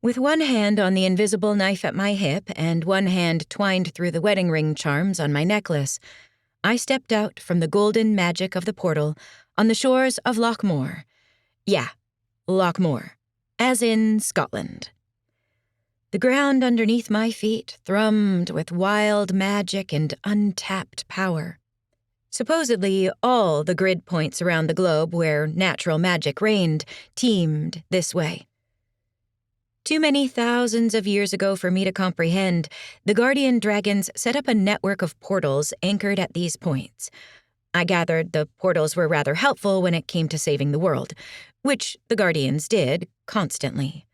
With one hand on the invisible knife at my hip and one hand twined through the wedding ring charms on my necklace, I stepped out from the golden magic of the portal on the shores of Loch Moor. Yeah, Loch Moor, as in Scotland. The ground underneath my feet thrummed with wild magic and untapped power. Supposedly, all the grid points around the globe where natural magic reigned teemed this way. Too many thousands of years ago for me to comprehend, the guardian dragons set up a network of portals anchored at these points. I gathered the portals were rather helpful when it came to saving the world, which the guardians did constantly.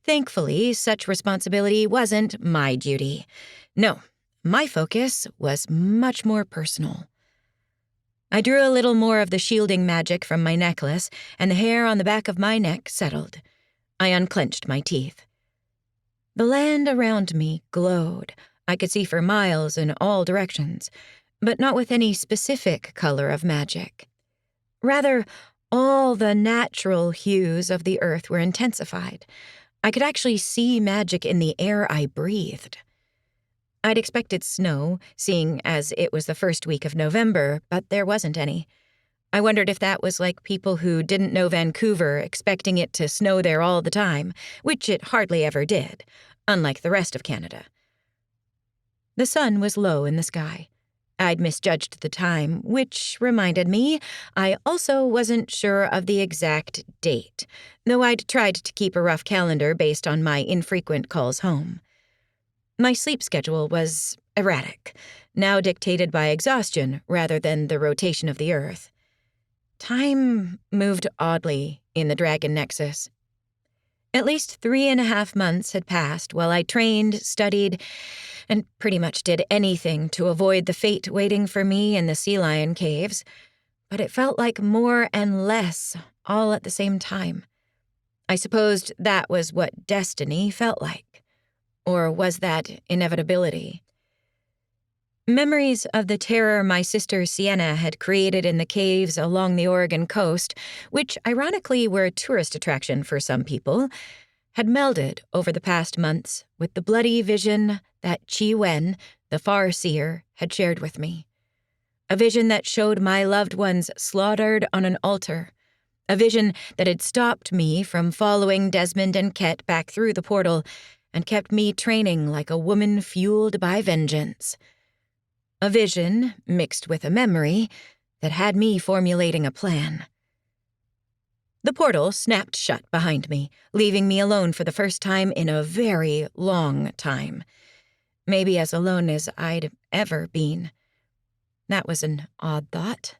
Thankfully, such responsibility wasn't my duty. No, my focus was much more personal. I drew a little more of the shielding magic from my necklace, and the hair on the back of my neck settled. I unclenched my teeth. The land around me glowed. I could see for miles in all directions, but not with any specific color of magic. Rather, all the natural hues of the earth were intensified. I could actually see magic in the air I breathed. I'd expected snow, seeing as it was the first week of November, but there wasn't any. I wondered if that was like people who didn't know Vancouver expecting it to snow there all the time, which it hardly ever did, unlike the rest of Canada. The sun was low in the sky. I'd misjudged the time, which reminded me I also wasn't sure of the exact date, though I'd tried to keep a rough calendar based on my infrequent calls home. My sleep schedule was erratic, now dictated by exhaustion rather than the rotation of the earth. Time moved oddly in the Dragon Nexus. At least 3.5 months had passed while I trained, studied, and pretty much did anything to avoid the fate waiting for me in the sea lion caves, but it felt like more and less all at the same time. I supposed that was what destiny felt like. Or was that inevitability? Memories of the terror my sister Sienna had created in the caves along the Oregon coast, which ironically were a tourist attraction for some people, had melded over the past months with the bloody vision that Chi Wen, the Farseer, had shared with me. A vision that showed my loved ones slaughtered on an altar. A vision that had stopped me from following Desmond and Ket back through the portal and kept me training like a woman fueled by vengeance. A vision, mixed with a memory, that had me formulating a plan. The portal snapped shut behind me, leaving me alone for the first time in a very long time. Maybe as alone as I'd ever been. That was an odd thought.